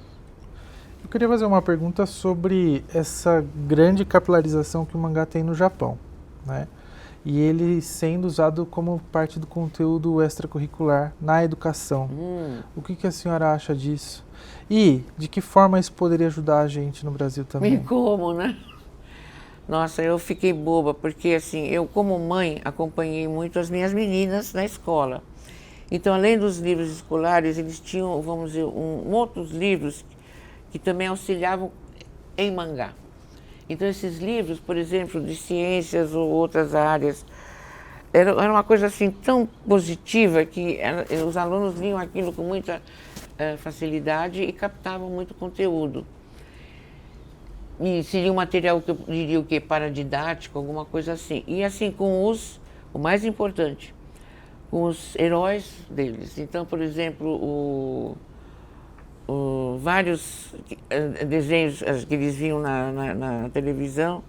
Eu queria fazer uma pergunta sobre essa grande capilarização que o mangá tem no Japão, né? E ele sendo usado como parte do conteúdo extracurricular na educação. O que a senhora acha disso? E de que forma isso poderia ajudar a gente no Brasil também? E como, né? Nossa, eu fiquei boba, porque assim, eu como mãe acompanhei muito as minhas meninas na escola. Então, além dos livros escolares, eles tinham, vamos dizer, outros livros que também auxiliavam em mangá. Então, esses livros, por exemplo, de ciências ou outras áreas, era uma coisa assim tão positiva que os alunos liam aquilo com muita facilidade e captavam muito conteúdo. E seria um material que eu diria o quê? Paradidático, alguma coisa assim. E assim, o mais importante, com os heróis deles. Então, por exemplo, vários desenhos que eles viam na televisão.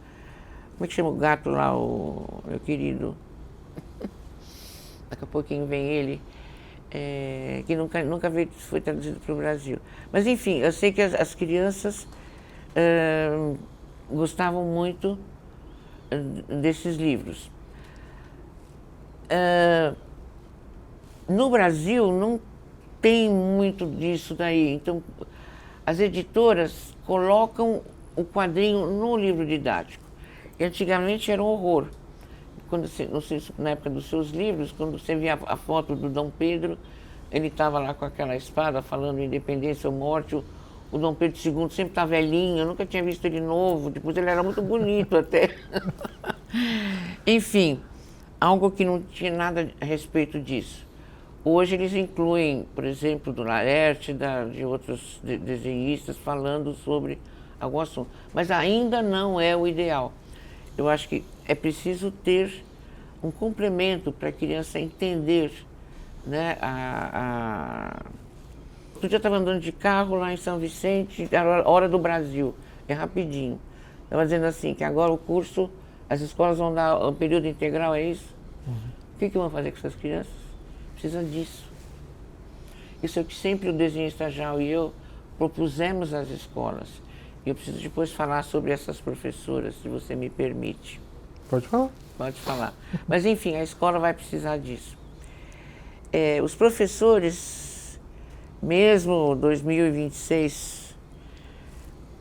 Como é que chama o gato lá, o meu querido? Daqui a pouquinho vem ele, que nunca foi traduzido para o Brasil. Mas enfim, eu sei que as crianças gostavam muito desses livros. No Brasil não tem muito disso daí, então as editoras colocam o quadrinho no livro didático. E antigamente era um horror. Quando não sei se na época dos seus livros, quando você via a foto do Dom Pedro, ele estava lá com aquela espada falando independência ou morte. O Dom Pedro II sempre está velhinho, eu nunca tinha visto ele novo, depois ele era muito bonito até. Enfim, algo que não tinha nada a respeito disso. Hoje eles incluem, por exemplo, do Laerte, de outros desenhistas falando sobre algum assunto. Mas ainda não é o ideal. Eu acho que é preciso ter um complemento para a criança entender, né, Outro dia eu estava andando de carro lá em São Vicente, era hora do Brasil, é rapidinho. Estava dizendo assim, que agora o curso, as escolas vão dar um período integral, é isso? O que vão fazer com essas crianças? Precisa disso. Isso é o que sempre o desenhista Jal e eu propusemos às escolas, Eu preciso depois falar sobre essas professoras, se você me permite. Pode falar. Pode falar. Mas, enfim, a escola vai precisar disso. Os professores, mesmo 2026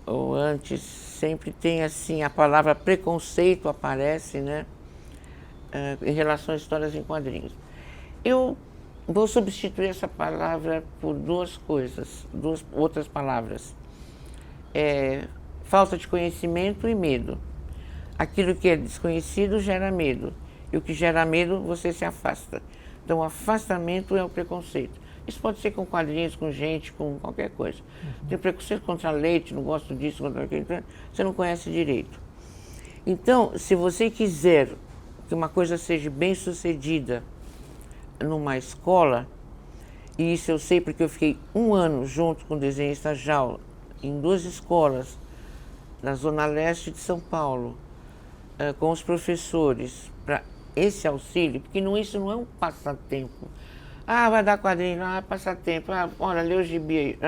ou antes, sempre tem, assim, a palavra preconceito aparece, né? Em relação a histórias em quadrinhos. Eu vou substituir essa palavra por duas outras palavras. Falta de conhecimento e medo. Aquilo que é desconhecido gera medo, e o que gera medo você se afasta. Então, o afastamento é o preconceito. Isso pode ser com quadrinhos, com gente, com qualquer coisa. Tem preconceito contra leite, não gosto disso, contra aquilo, você não conhece direito. Então, se você quiser que uma coisa seja bem sucedida numa escola, e isso eu sei porque eu fiquei 1 ano junto com o desenhista Jal em 2 escolas da Zona Leste de São Paulo, com os professores, para esse auxílio, porque isso não é um passatempo. Vai dar quadrinho, passatempo, olha, lê o gibi aí.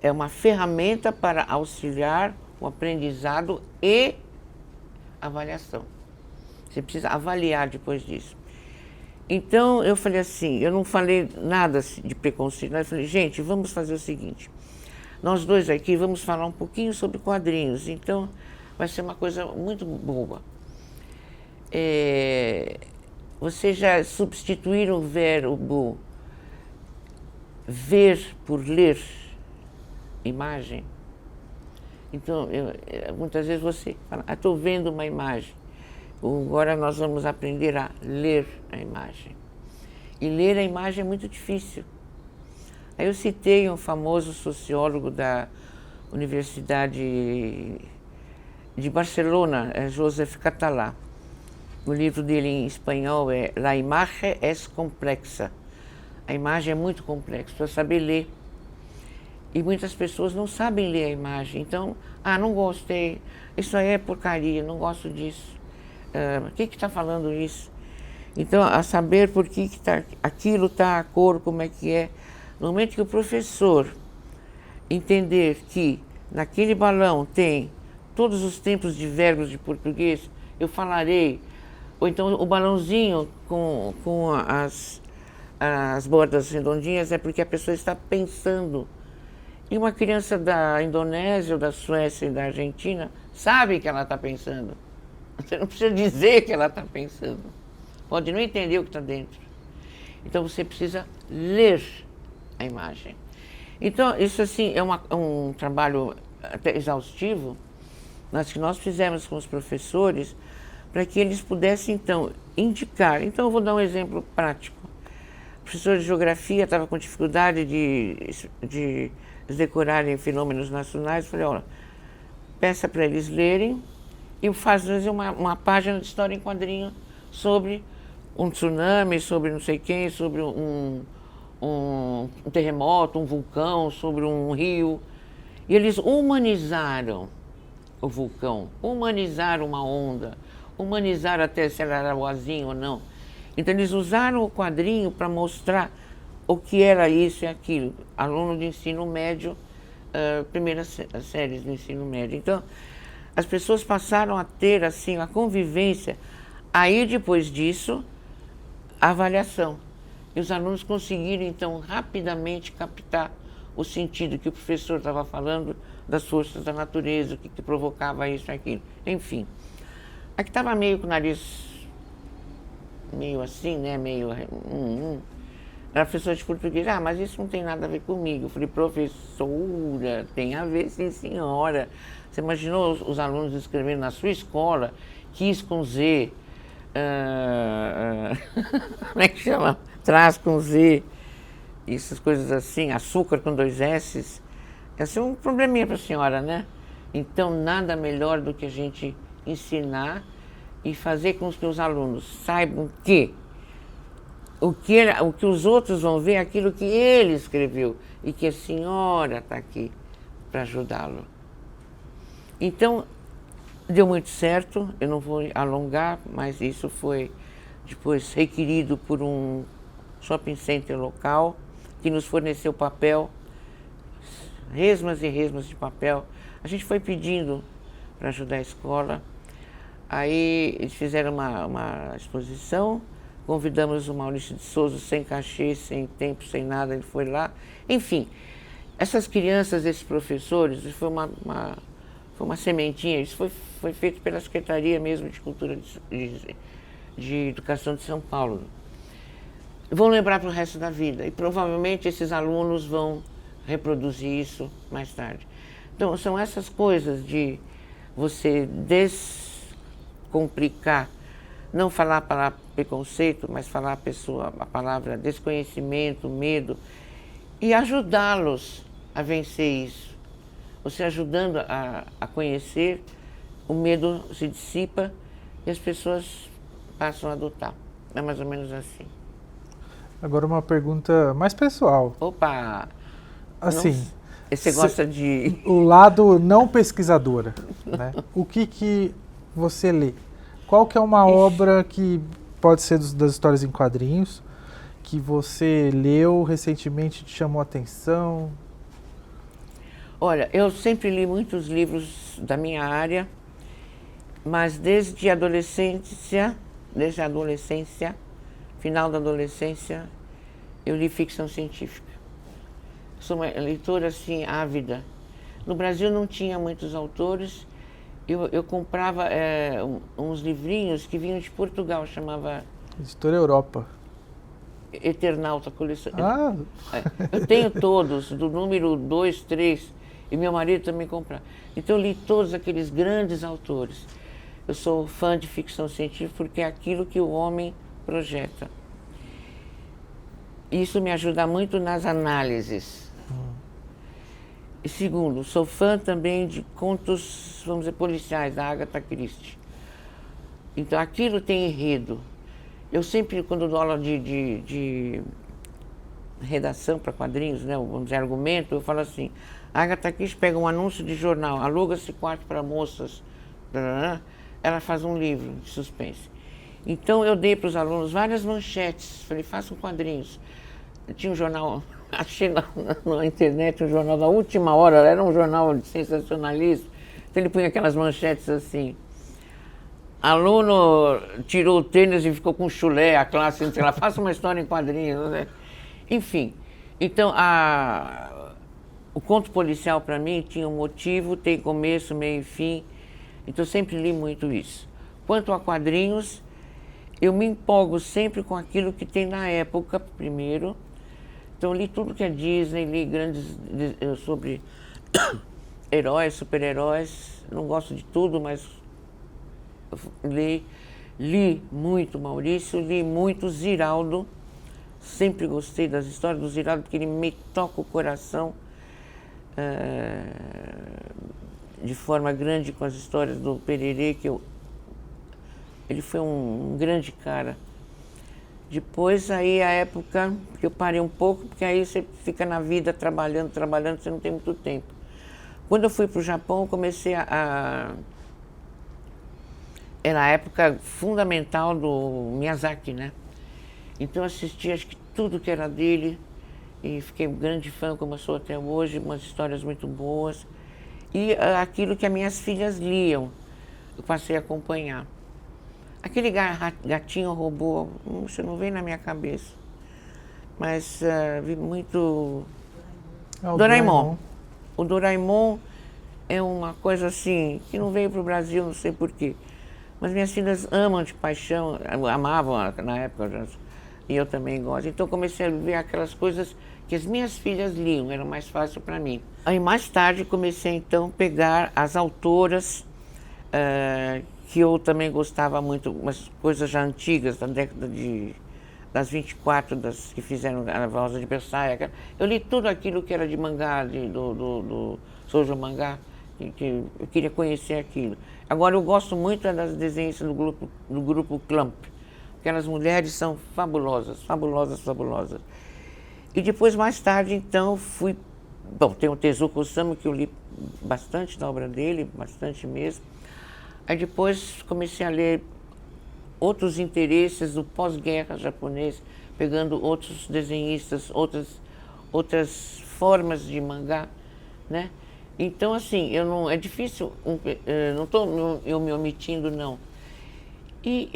É uma ferramenta para auxiliar o aprendizado e avaliação. Você precisa avaliar depois disso. Então, eu falei assim, eu não falei nada de preconceito, eu falei, gente, vamos fazer o seguinte, nós dois aqui vamos falar um pouquinho sobre quadrinhos, então vai ser uma coisa muito boa. Vocês já substituíram o verbo ver por ler imagem? Então, muitas vezes você fala, estou vendo uma imagem. Agora nós vamos aprender a ler a imagem. E ler a imagem é muito difícil. Aí eu citei um famoso sociólogo da Universidade de Barcelona, Joseph Català. O livro dele em espanhol é La imagen es complexa. A imagem é muito complexa, para saber ler. E muitas pessoas não sabem ler a imagem. Então, não gostei, isso aí é porcaria, não gosto disso. Por que está falando isso? Então, a saber por que aquilo está, a cor, como é que é. No momento que o professor entender que naquele balão tem todos os tempos de verbos de português, eu falarei, ou então o balãozinho com as bordas redondinhas é porque a pessoa está pensando. E uma criança da Indonésia, ou da Suécia e da Argentina sabe que ela está pensando. Você não precisa dizer que ela está pensando. Pode não entender o que está dentro. Então você precisa ler a imagem. Então, isso assim é um trabalho até exaustivo, mas que nós fizemos com os professores para que eles pudessem, então, indicar. Então, eu vou dar um exemplo prático. O professor de geografia estava com dificuldade de decorarem fenômenos nacionais. Eu falei, olha, peça para eles lerem e fazer uma página de história em quadrinho sobre um tsunami, sobre não sei quem, sobre um terremoto, um vulcão, sobre um rio. E eles humanizaram o vulcão, humanizaram uma onda, humanizaram até se ela era boazinha ou não. Então eles usaram o quadrinho para mostrar o que era isso e aquilo. Aluno de ensino médio, primeiras séries do ensino médio. Então, as pessoas passaram a ter assim a convivência. Aí depois disso, a avaliação. E os alunos conseguiram então rapidamente captar o sentido que o professor estava falando das forças da natureza, o que provocava isso e aquilo. Enfim, aqui estava meio com o nariz meio assim, né, meio... Era professor de português, mas isso não tem nada a ver comigo. Eu falei, professora, tem a ver sim, senhora. Você imaginou os alunos escrevendo na sua escola, quis com Z, como é que chama? Traz com Z, essas coisas assim, açúcar com 2 S's. Esse é um probleminha para a senhora, né? Então, nada melhor do que a gente ensinar e fazer com que os alunos saibam que o que os outros vão ver é aquilo que ele escreveu e que a senhora está aqui para ajudá-lo. Então, deu muito certo, eu não vou alongar, mas isso foi depois requerido por um shopping center local que nos forneceu papel. resmas e resmas de papel. A gente foi pedindo para ajudar a escola. Aí eles fizeram uma exposição, convidamos o Maurício de Souza sem cachê, sem tempo, sem nada, ele foi lá. Enfim, essas crianças, esses professores, isso foi uma sementinha, isso foi feito pela Secretaria mesmo de Cultura de Educação de São Paulo. Vão lembrar para o resto da vida e provavelmente esses alunos vão reproduzir isso mais tarde. Então, são essas coisas de você descomplicar, não falar a palavra preconceito, mas falar a palavra desconhecimento, medo, e ajudá-los a vencer isso. Você ajudando a conhecer, o medo se dissipa e as pessoas passam a adotar. É mais ou menos assim. Agora uma pergunta mais pessoal. Opa! Assim, você gosta de... O lado não pesquisadora, né? O que você lê? Qual que é uma obra que pode ser das histórias em quadrinhos, que você leu recentemente, te chamou a atenção? Olha, eu sempre li muitos livros da minha área, mas desde a adolescência, final da adolescência, eu li ficção científica. Sou uma leitora, assim, ávida. No Brasil não tinha muitos autores. Eu comprava uns livrinhos que vinham de Portugal, chamava... Editora Europa. Eternauta, coleção. Ah! Eu tenho todos, do número 2, 3, e meu marido também comprava. Então eu li todos aqueles grandes autores. Eu sou fã de ficção científica porque é aquilo que o homem projeta. Isso me ajuda muito nas análises. E segundo, sou fã também de contos, vamos dizer, policiais, da Agatha Christie. Então aquilo tem enredo. Eu sempre, quando dou aula de redação para quadrinhos, né, vamos dizer, argumento, eu falo assim, a Agatha Christie pega um anúncio de jornal, aluga-se quarto para moças, ela faz um livro de suspense. Então eu dei para os alunos várias manchetes, falei, façam quadrinhos. Tinha um jornal, achei na internet um jornal da última hora, era um jornal de sensacionalismo, então ele punha aquelas manchetes assim, aluno tirou o tênis e ficou com chulé, a classe inteira, faça uma história em quadrinhos, né? Enfim, então o conto policial para mim tinha um motivo, tem começo, meio e fim, então eu sempre li muito isso. Quanto a quadrinhos, eu me empolgo sempre com aquilo que tem na época, primeiro. Então li tudo que é Disney, li grandes sobre heróis, super-heróis, não gosto de tudo, mas li muito Maurício, li muito Ziraldo, sempre gostei das histórias do Ziraldo, porque ele me toca o coração de forma grande com as histórias do Pererê, ele foi um grande cara. Depois, aí, a época que eu parei um pouco, porque aí você fica na vida trabalhando, você não tem muito tempo. Quando eu fui para o Japão, eu comecei era a época fundamental do Miyazaki, né? Então eu assisti, acho que tudo que era dele, e fiquei um grande fã, como eu sou até hoje, umas histórias muito boas. E aquilo que as minhas filhas liam, eu passei a acompanhar. Aquele gatinho robô, isso não vem na minha cabeça, mas vi muito... Doraemon. O Doraemon é uma coisa assim, que não veio para o Brasil, não sei porquê. Mas minhas filhas amam de paixão, amavam na época, e eu também gosto. Então comecei a ver aquelas coisas que as minhas filhas liam, era mais fácil para mim. Aí mais tarde comecei então a pegar as autoras, que eu também gostava muito, umas coisas já antigas, da década das 24, que fizeram a Rosa de Versailles. Eu li tudo aquilo que era de mangá, do shoujo mangá, que eu queria conhecer aquilo. Agora eu gosto muito das desenhistas do grupo Clamp. Aquelas mulheres são fabulosas, fabulosas, fabulosas. E depois, mais tarde, então, tem o Tezuka Osamu, que eu li bastante da obra dele, bastante mesmo. Aí depois comecei a ler outros interesses do pós-guerra japonês, pegando outros desenhistas, outras formas de mangá, né? Então, assim, eu não, é difícil, não estou eu me omitindo, não. E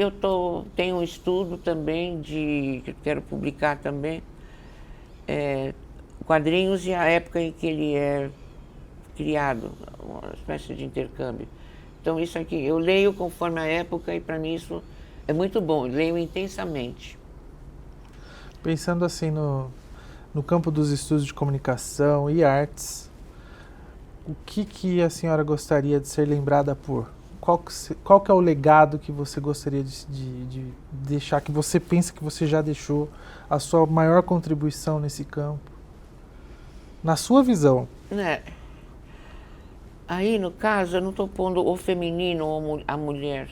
tenho um estudo também que eu quero publicar também, quadrinhos e a época em que ele é criado, uma espécie de intercâmbio. Então, isso aqui, eu leio conforme a época e, para mim, isso é muito bom. Eu leio intensamente. Pensando assim no campo dos estudos de comunicação e artes, o que a senhora gostaria de ser lembrada por? Qual que é o legado que você gostaria de deixar, que você pensa que você já deixou, a sua maior contribuição nesse campo? Na sua visão. Aí, no caso, eu não estou pondo o feminino ou a mulher,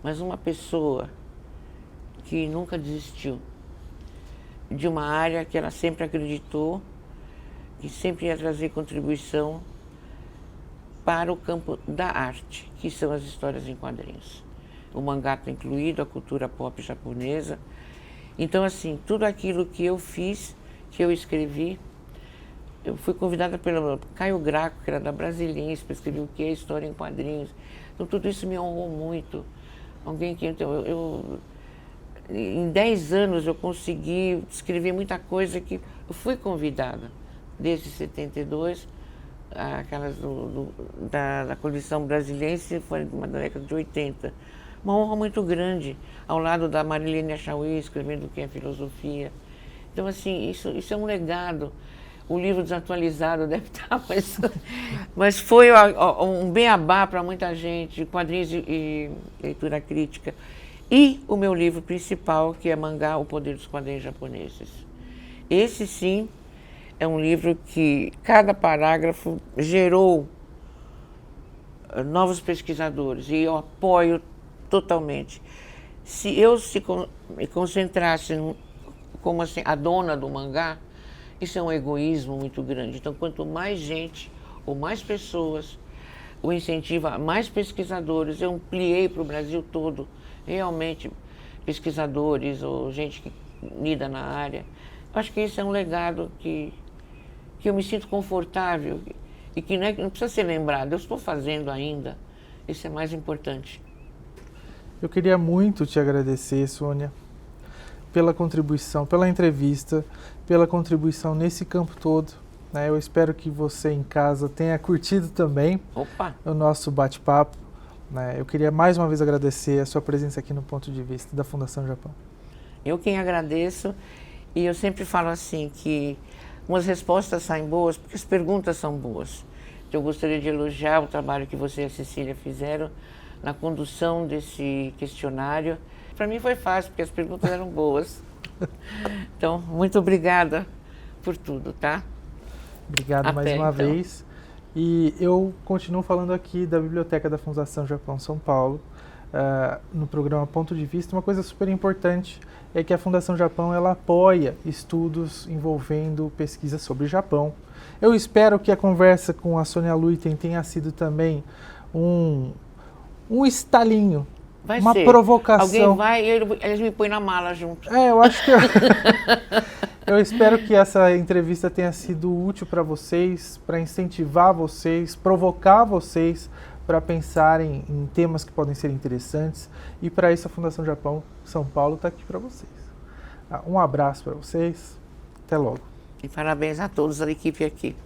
mas uma pessoa que nunca desistiu de uma área que ela sempre acreditou, que sempre ia trazer contribuição para o campo da arte, que são as histórias em quadrinhos. O mangá está incluído, a cultura pop japonesa. Então, assim, tudo aquilo que eu fiz, que eu escrevi, eu fui convidada pelo Caio Graco, que era da Brasiliense, para escrever o que é história em quadrinhos. Então, tudo isso me honrou muito. Alguém que, então, em 10 anos eu consegui escrever muita coisa que eu fui convidada, desde 72, aquelas da coleção brasiliense, foi uma década de 80. Uma honra muito grande, ao lado da Marilene Achaui, escrevendo o que é filosofia. Então, assim, isso é um legado. O livro desatualizado deve estar, mas foi um beabá para muita gente, quadrinhos e leitura crítica. E o meu livro principal, que é Mangá, O Poder dos Quadrinhos Japoneses. Esse, sim, é um livro que cada parágrafo gerou novos pesquisadores, e eu apoio totalmente. Se eu me concentrasse como assim, a dona do mangá, isso é um egoísmo muito grande. Então, quanto mais gente ou mais pessoas, o incentivo a mais pesquisadores, eu ampliei para o Brasil todo, realmente, pesquisadores ou gente que lida na área. Eu acho que isso é um legado que eu me sinto confortável e que não precisa ser lembrado. Eu estou fazendo ainda. Isso é mais importante. Eu queria muito te agradecer, Sônia, pela contribuição, pela entrevista, pela contribuição nesse campo todo. Né? Eu espero que você em casa tenha curtido também o nosso bate-papo. Né? Eu queria mais uma vez agradecer a sua presença aqui no Ponto de Vista da Fundação Japão. Eu quem agradeço, e eu sempre falo assim que umas respostas saem boas porque as perguntas são boas. Então, eu gostaria de elogiar o trabalho que você e a Cecília fizeram na condução desse questionário. Para mim foi fácil, porque as perguntas eram boas. Então, muito obrigada por tudo, tá? Obrigado mais uma vez. E eu continuo falando aqui da Biblioteca da Fundação Japão São Paulo, no programa Ponto de Vista. Uma coisa super importante é que a Fundação Japão ela apoia estudos envolvendo pesquisa sobre o Japão. Eu espero que a conversa com a Sônia Luiten tenha sido também um estalinho. Vai uma ser. Provocação. Alguém vai e eles me põem na mala junto. Eu acho que eu espero que essa entrevista tenha sido útil para vocês, para incentivar vocês, provocar vocês para pensarem em temas que podem ser interessantes. E para isso a Fundação Japão São Paulo está aqui para vocês. Um abraço para vocês. Até logo. E parabéns a todos da equipe aqui.